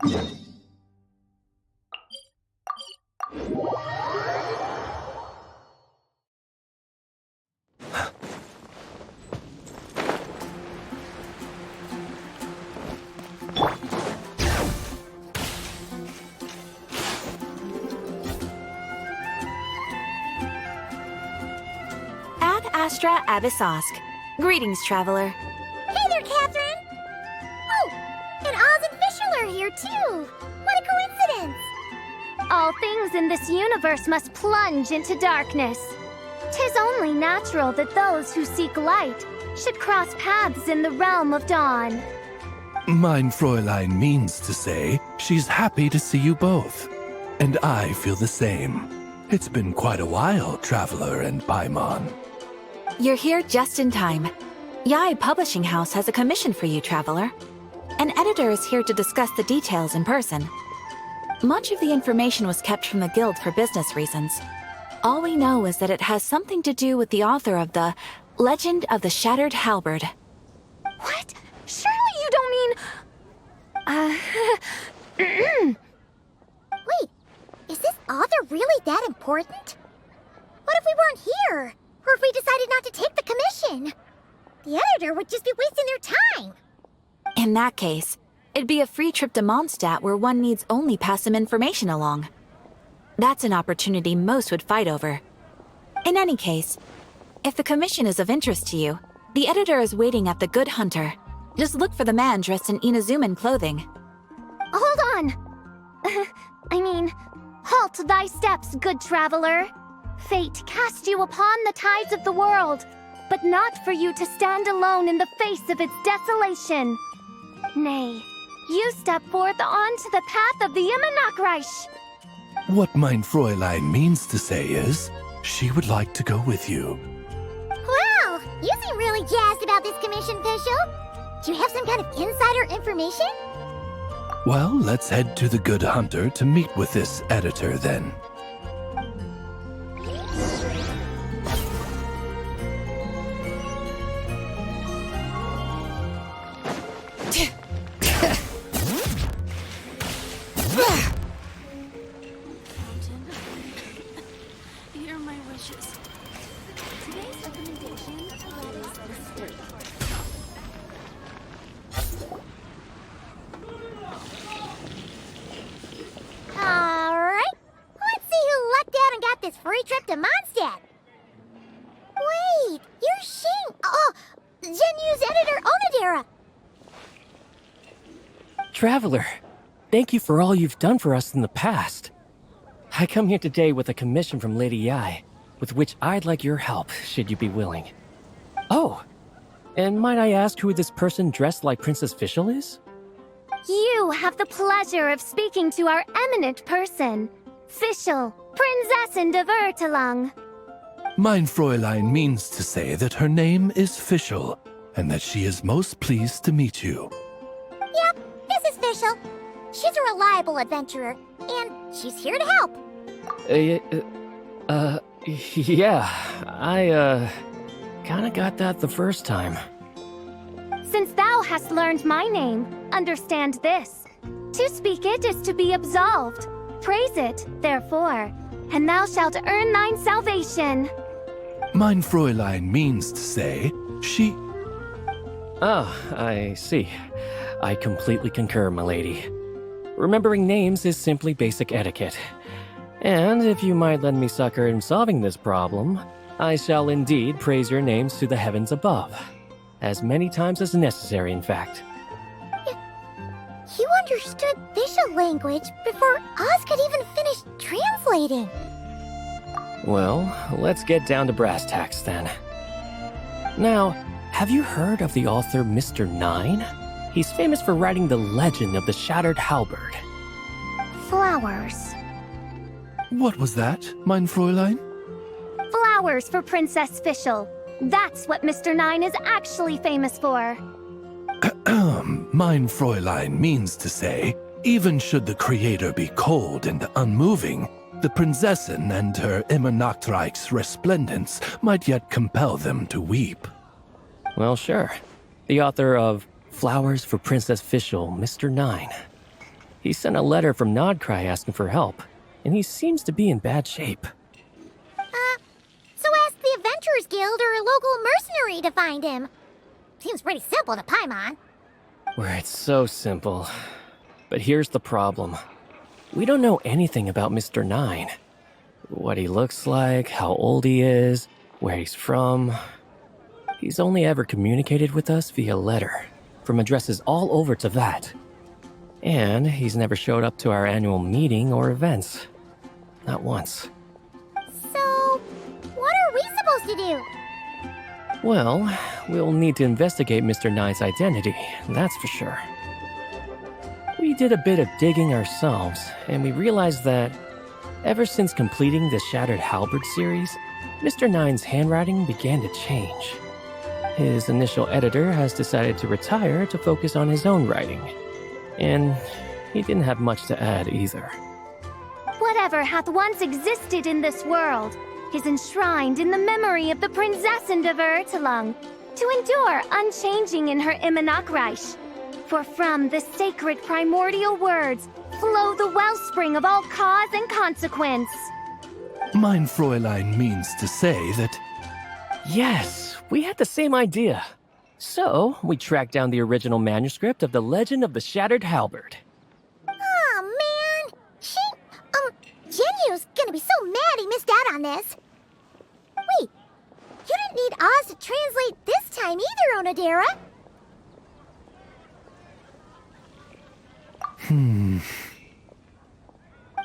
Ad Astra Abyssosk. Greetings, traveler. Hey there, Catherine! Oh, and Oz and Fischl are here too! What a coincidence! All things in this universe must plunge into darkness. 'Tis only natural that those who seek light should cross paths in the realm of dawn. Mein Fräulein means to say she's happy to see you both. And I feel the same. It's been quite a while, Traveler and Paimon. You're here just in time. Yai Publishing House has a commission for you, traveler. An editor is here to discuss the details in person. Much of the information was kept from the guild for business reasons. All we know is that it has something to do with the author of the Legend of the Shattered Halberd. What? Surely you don't mean... Wait, is this author really that important? What if we weren't here? Or if we decided not to take the commission? The editor would just be wasting their time. In that case, it'd be a free trip to Mondstadt where one needs only pass some information along. That's an opportunity most would fight over. In any case, if the commission is of interest to you, the editor is waiting at the Good Hunter. Just look for the man dressed in Inazuman clothing. Hold on! Halt thy steps, good traveler. Fate cast you upon the tides of the world, but not for you to stand alone in the face of its desolation. Nay, you step forth onto the path of the Immernachtreich. What Mein Fräulein means to say is, she would like to go with you. Wow, you seem really jazzed about this commission, Fischl. Do you have some kind of insider information? Well, let's head to the Good Hunter to meet with this editor then. Here are my wishes. Today's recommendation is Alright, let's see who lucked out and got this free trip to Mondstadt. Wait, you're Shing. Oh, Genyu's editor, Onodera. Traveler, thank you for all you've done for us in the past. I come here today with a commission from Lady Yai, with which I'd like your help, should you be willing. Oh, and might I ask who this person dressed like Princess Fischl is? You have the pleasure of speaking to our eminent person, Fischl, Prinzessin de Vertelang. Mein Fräulein means to say that her name is Fischl, and that she is most pleased to meet you. Yep, this is Fischl. She's a reliable adventurer, and she's here to help. Yeah, I, kinda got that the first time. Since thou hast learned my name, understand this. To speak it is to be absolved. Praise it, therefore, and thou shalt earn thine salvation. Mein Fräulein means to say, she... Ah, I see. I completely concur, my lady. Remembering names is simply basic etiquette. And if you might lend me succor in solving this problem, I shall indeed praise your names to the heavens above. As many times as necessary, in fact. You understood Fischl language before Oz could even finish translating. Well, let's get down to brass tacks then. Now, have you heard of the author Mr. Nine? He's famous for writing the legend of the Shattered Halberd. Flowers. What was that, Mein Fräulein? Flowers for Princess Fischl. That's what Mr. Nine is actually famous for. Mein Fräulein means to say, even should the creator be cold and unmoving, the Prinzessin and her Immernachtreich's resplendence might yet compel them to weep. Well, sure. The author of Flowers for Princess Fischl, Mr. Nine. He sent a letter from Nodcry asking for help, and he seems to be in bad shape. So ask the Adventurers Guild or a local mercenary to find him. Seems pretty simple to Paimon. Where it's so simple. But here's the problem. We don't know anything about Mr. 9. What he looks like, how old he is, where he's from. He's only ever communicated with us via letter, from addresses all over Teyvat. And he's never showed up to our annual meeting or events. Not once. So, what are we supposed to do? Well, we'll need to investigate Mr. 9's identity, that's for sure. We did a bit of digging ourselves, and we realized that ever since completing the Shattered Halberd series, Mr. 9's handwriting began to change. His initial editor has decided to retire to focus on his own writing, and he didn't have much to add either. Whatever hath once existed in this world is enshrined in the memory of the Prinzessin of Ertelung, to endure unchanging in her Immanakreich. For from the sacred primordial words flow the wellspring of all cause and consequence. Mein Fräulein means to say that Yes, we had the same idea. So, we tracked down the original manuscript of the Legend of the Shattered Halberd. Aw, man. Genyu's gonna be so mad he missed out on this. Wait, you didn't need Oz to translate this time either, Onodera.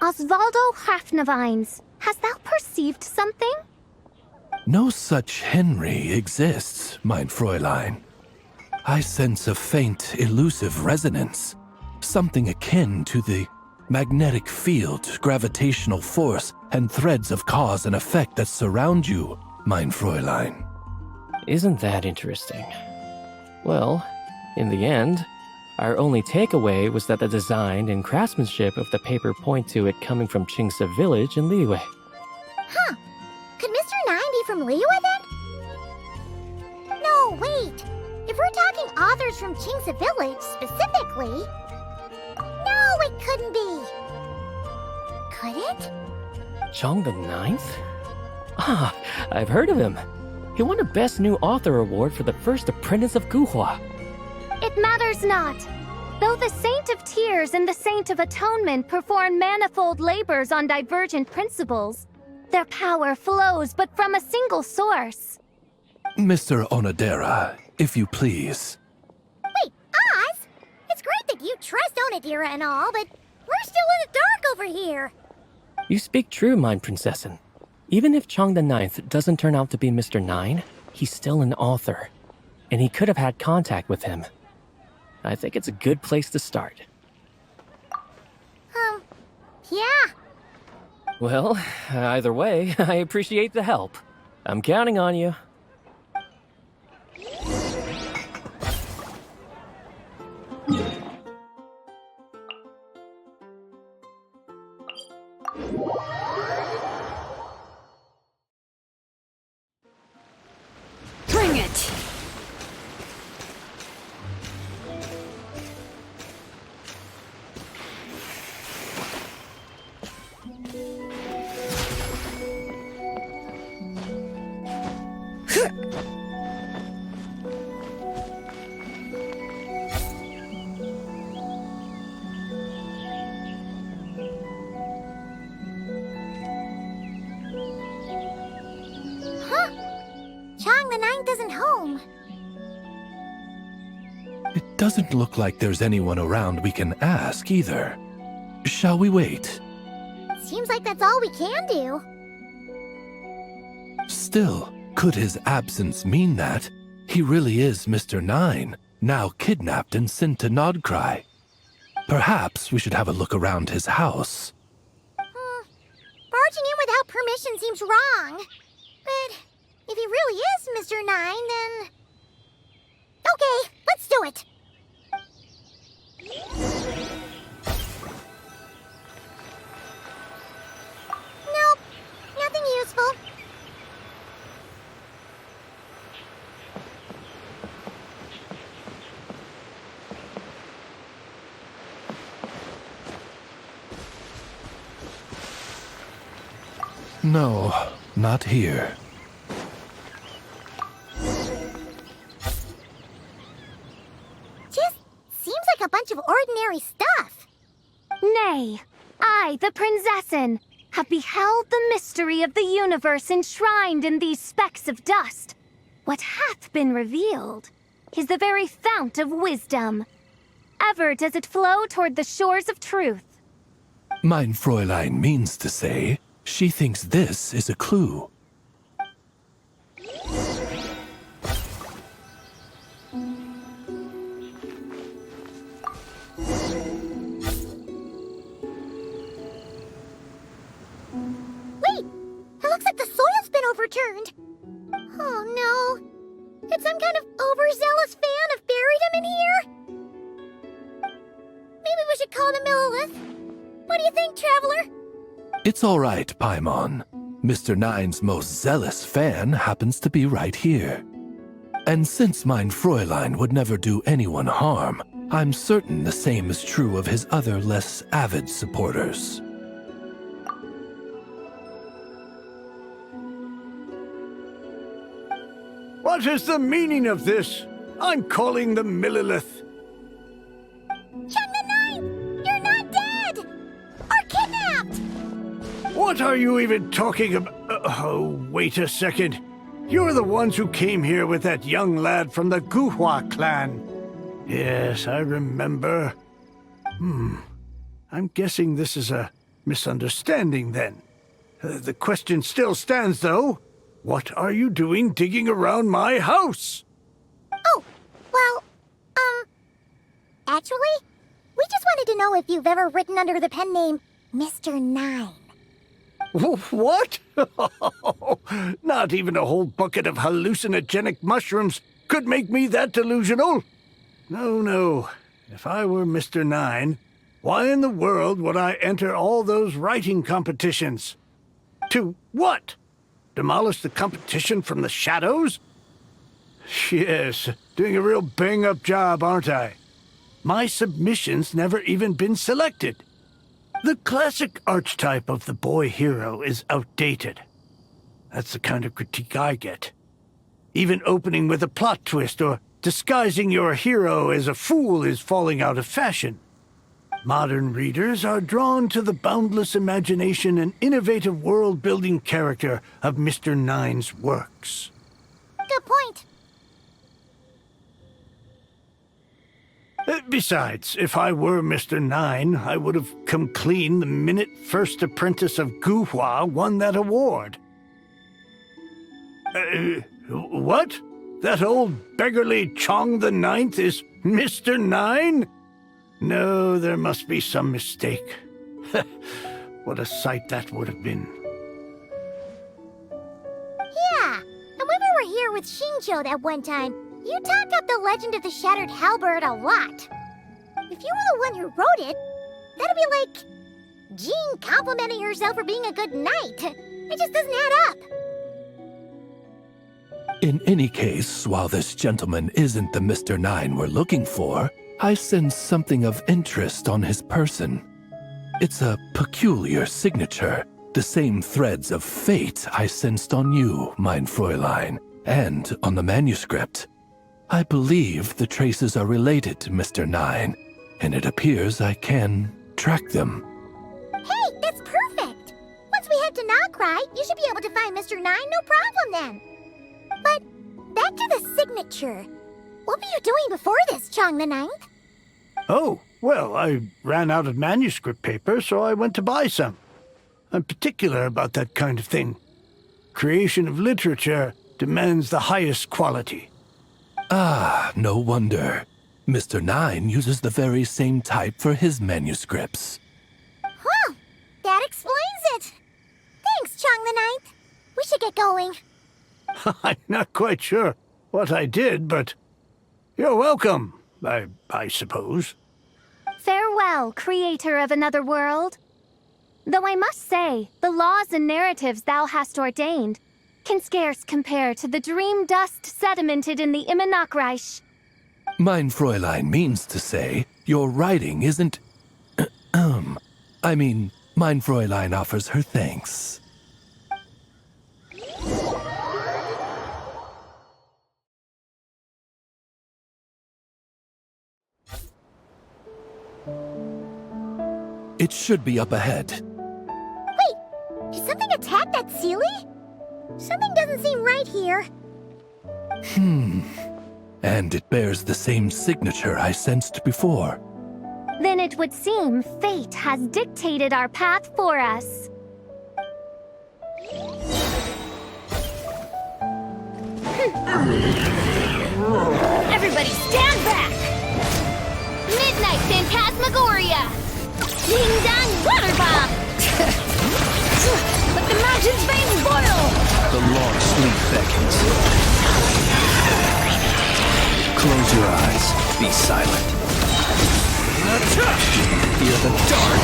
Osvaldo Hafnavines, hast thou perceived something? no such Henry exists, mein Fräulein. I sense a faint, elusive resonance, something akin to the magnetic field, gravitational force, and threads of cause and effect that surround you, mein Fräulein. Isn't that interesting? Well, in the end, our only takeaway was that the design and craftsmanship of the paper point to it coming from Qingse village in Liyue. Huh. Could Mr. 9 be from Liyue then? No, wait. If we're talking authors from Qingse village specifically... No, it couldn't be. Could it? Chong the Ninth? Ah, I've heard of him. He won a Best New Author award for the first apprentice of Guhua. It matters not. Though the Saint of Tears and the Saint of Atonement perform manifold labors on divergent principles, their power flows but from a single source. Mr. Onodera, if you please. Wait, Oz? It's great that you trust Onodera and all, but we're still in the dark over here. You speak true, mein Prinzessin. Even if Chong the Ninth doesn't turn out to be Mr. 9, he's still an author, and he could have had contact with him. I think it's a good place to start. Yeah. Well, either way, I appreciate the help. I'm counting on you. Bring it! Chong the Ninth isn't home. It doesn't look like there's anyone around we can ask either. Shall we wait? Seems like that's all we can do. Still, could his absence mean that he really is Mr. 9, now kidnapped and sent to Nodcry? Perhaps we should have a look around his house. Barging in without permission seems wrong. But if he really is Mr. 9, then... Okay, let's do it. Nope, nothing useful. No, not here. Just seems like a bunch of ordinary stuff. Nay, I, the Prinzessin, have beheld the mystery of the universe enshrined in these specks of dust. What hath been revealed is the very fount of wisdom. Ever does it flow toward the shores of truth. Mein Fräulein means to say, she thinks this is a clue. Wait! It looks like the soil's been overturned. Oh no. Did some kind of overzealous fan have buried him in here? Maybe we should call him Millilith. What do you think, Traveler? It's all right, Paimon. Mr. Nine's most zealous fan happens to be right here. And since Mein Fräulein would never do anyone harm, I'm certain the same is true of his other less avid supporters. What is the meaning of this? I'm calling the Millilith. Chang the Ninth! You're not dead! Or kidnapped! What are you even talking about? Oh, wait a second. You're the ones who came here with that young lad from the Guhua clan. Yes, I remember. I'm guessing this is a misunderstanding then. The question still stands, though. What are you doing digging around my house? Oh, well, actually, we just wanted to know if you've ever written under the pen name Mr. Nine. What? Not even a whole bucket of hallucinogenic mushrooms could make me that delusional. No. If I were Mr. Nine, why in the world would I enter all those writing competitions? To what? Demolish the competition from the shadows? Yes, doing a real bang-up job, aren't I? My submission's never even been selected. The classic archetype of the boy hero is outdated. That's the kind of critique I get. Even opening with a plot twist or disguising your hero as a fool is falling out of fashion. Modern readers are drawn to the boundless imagination and innovative world-building character of Mr. Nine's works. Good point. Besides, if I were Mr. Nine, I would have come clean the minute First Apprentice of Guhua won that award. What? That old beggarly Chong the Ninth is Mr. Nine? No, there must be some mistake. What a sight that would have been. Yeah, and when we were here with Shinjo that one time, you talked up the legend of the Shattered Halberd a lot. If you were the one who wrote it, that'd be like Jean complimenting herself for being a good knight. It just doesn't add up. In any case, while this gentleman isn't the Mr. Nine we're looking for, I sense something of interest on his person. It's a peculiar signature, the same threads of fate I sensed on you, Mein Fräulein, and on the manuscript. I believe the traces are related to Mr. Nine, and it appears I can track them. Hey, that's perfect! Once we head to Nagrai, you should be able to find Mr. Nine, no problem then. But back to the signature. What were you doing before this, Chong the Ninth? Oh, well, I ran out of manuscript paper, so I went to buy some. I'm particular about that kind of thing. Creation of literature demands the highest quality. Ah, no wonder. Mr. Nine uses the very same type for his manuscripts. Well, that explains it. Thanks, Chong the Ninth. We should get going. I'm not quite sure what I did, but you're welcome, I suppose. Farewell, creator of another world. Though I must say, the laws and narratives thou hast ordained can scarce compare to the dream dust sedimented in the Immanakreich. Mein Fräulein means to say, your writing isn't... Mein Fräulein offers her thanks. It should be up ahead. Did something attack that Sealy? Something doesn't seem right here. And it bears the same signature I sensed before. Then it would seem fate has dictated our path for us. Everybody stand back! Midnight Phantasmagoria! Ding Dong Water Bomb! Let the mountain's veins boil! The long sleep beckons. Close your eyes. Be silent. Fear the dark.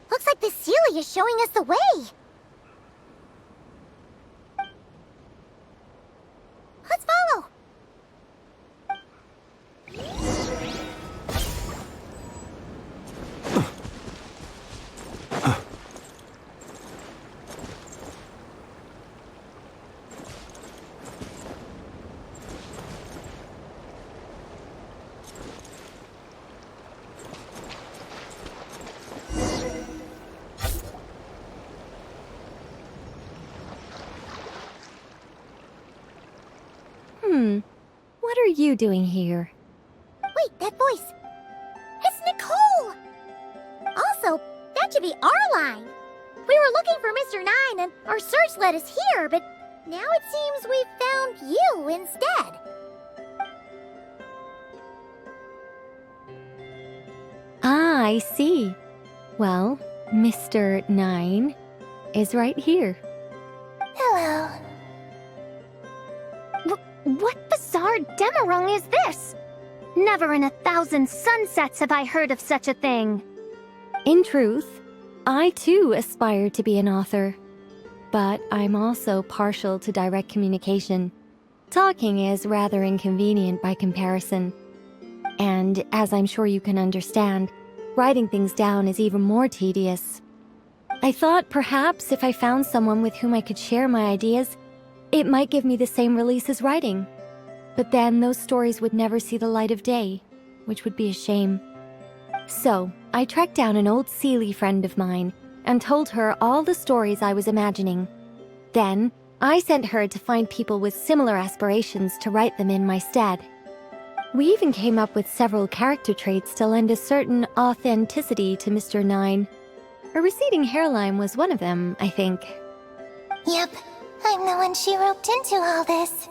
Looks like the Sealy is showing us the way. Let's follow. What are you doing here? Wait, that voice. It's Nicole! Also, that should be our line. We were looking for Mr. Nine and our search led us here, but now it seems we found you instead. Ah, I see. Well, Mr. Nine is right here. Hello. What bizarre demarung is this? Never in 1,000 sunsets have I heard of such a thing. In truth, I too aspire to be an author. But I'm also partial to direct communication. Talking is rather inconvenient by comparison. And as I'm sure you can understand, writing things down is even more tedious. I thought perhaps if I found someone with whom I could share my ideas, it might give me the same release as writing. But then those stories would never see the light of day, which would be a shame. So, I tracked down an old Sealy friend of mine and told her all the stories I was imagining. Then, I sent her to find people with similar aspirations to write them in my stead. We even came up with several character traits to lend a certain authenticity to Mr. Nine. A receding hairline was one of them, I think. Yep, I'm the one she roped into all this.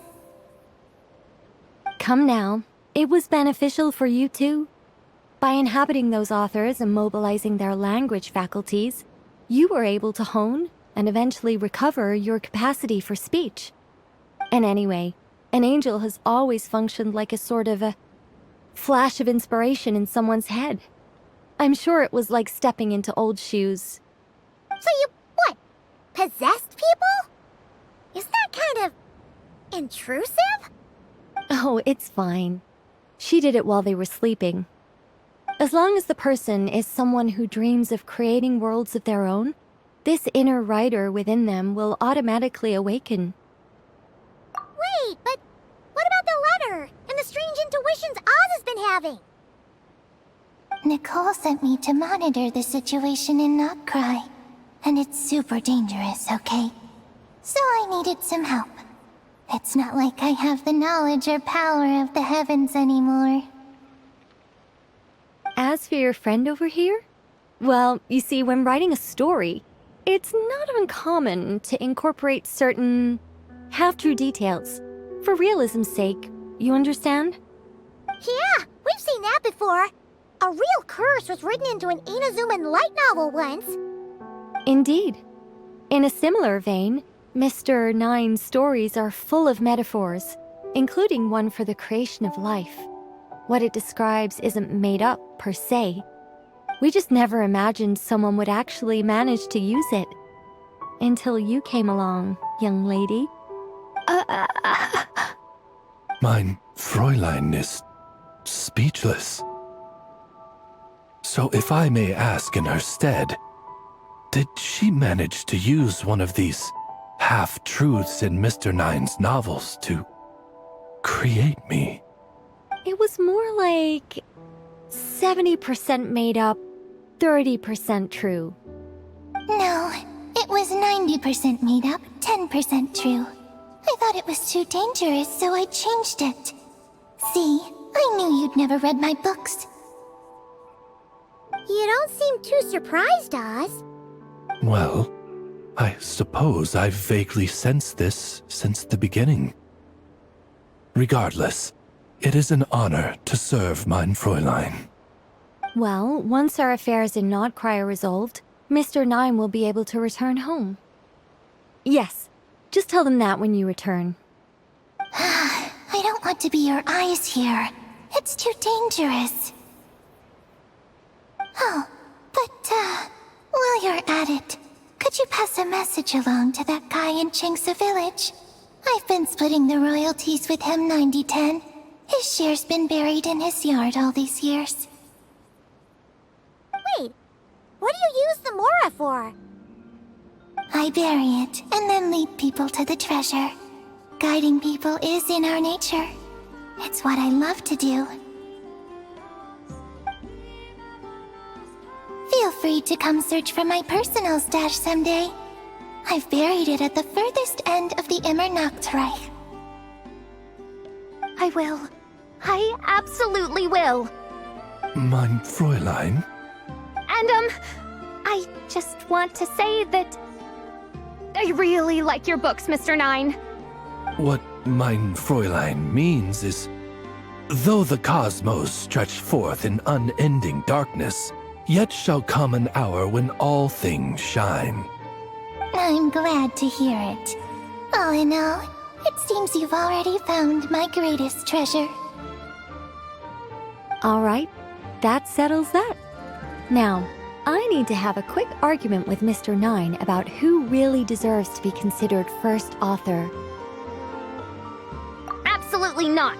Come now, it was beneficial for you too. By inhabiting those authors and mobilizing their language faculties, you were able to hone and eventually recover your capacity for speech. And anyway, an angel has always functioned like a sort of a flash of inspiration in someone's head. I'm sure it was like stepping into old shoes. So you, what, possessed people? Isn't that kind of intrusive? Oh, it's fine. She did it while they were sleeping. As long as the person is someone who dreams of creating worlds of their own, this inner writer within them will automatically awaken. Wait, but what about the letter and the strange intuitions Oz has been having? Nicole sent me to monitor the situation in Knockcry, and it's super dangerous, okay? So I needed some help. It's not like I have the knowledge or power of the heavens anymore. As for your friend over here? Well, you see, when writing a story, it's not uncommon to incorporate certain half-true details. For realism's sake, you understand? Yeah, we've seen that before. A real curse was written into an Inazuman light novel once. Indeed. In a similar vein, Mr. Nine's stories are full of metaphors, including one for the creation of life. What it describes isn't made up, per se. We just never imagined someone would actually manage to use it. Until you came along, young lady. Mein Fräulein is speechless. So if I may ask in her stead, did she manage to use one of these half-truths in Mr. Nine's novels to create me? It was more like 70% made up, 30% true. No, it was 90% made up, 10% true. I thought it was too dangerous, so I changed it. See, I knew you'd never read my books. You don't seem too surprised, Oz. Well, I suppose I've vaguely sensed this since the beginning. Regardless, it is an honor to serve mein Fräulein. Well, once our affairs in Nodcry are resolved, Mr. 9 will be able to return home. Yes, just tell them that when you return. I don't want to be your eyes here. It's too dangerous. Oh, but, while you're at it, could you pass a message along to that guy in Chingsa Village? I've been splitting the royalties with him 90-10. His share's been buried in his yard all these years. Wait, what do you use the Mora for? I bury it, and then lead people to the treasure. Guiding people is in our nature. It's what I love to do. Feel free to come search for my personal stash someday. I've buried it at the furthest end of the Immernachtreich. I will. I absolutely will. Mein Fräulein? And, I just want to say that I really like your books, Mr. 9. What mein Fräulein means is, though the cosmos stretch forth in unending darkness, yet shall come an hour when all things shine. I'm glad to hear it. All in all, it seems you've already found my greatest treasure. All right, that settles that. Now, I need to have a quick argument with Mr. 9 about who really deserves to be considered first author. Absolutely not.